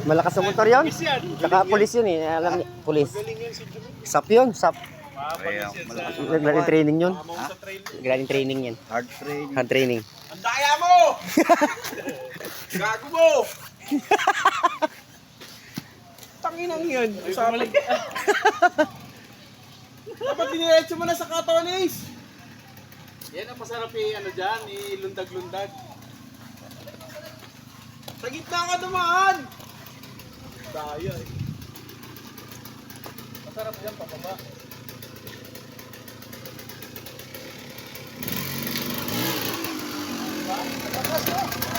Malakas ang motor yun. Pulis yan. Saka pulis yun eh. Alam niyo, pulis. Magaling yan si Jumel. Sap yun, sap. Kaya malakas. Naglaring training yun. Sa trailer. Naglaring training yan. Hard training. Hard training. Ang daya mo! Gago mo! Tanginang yun. Sabi. Dapat diniretso mo na sa katawan, Ace. Yan ang masarap ano dyan, ilundag-lundag. Sa gitna ka dumaan! Daya eh. Masarap dyan, papaba. Diba? Malakas mo!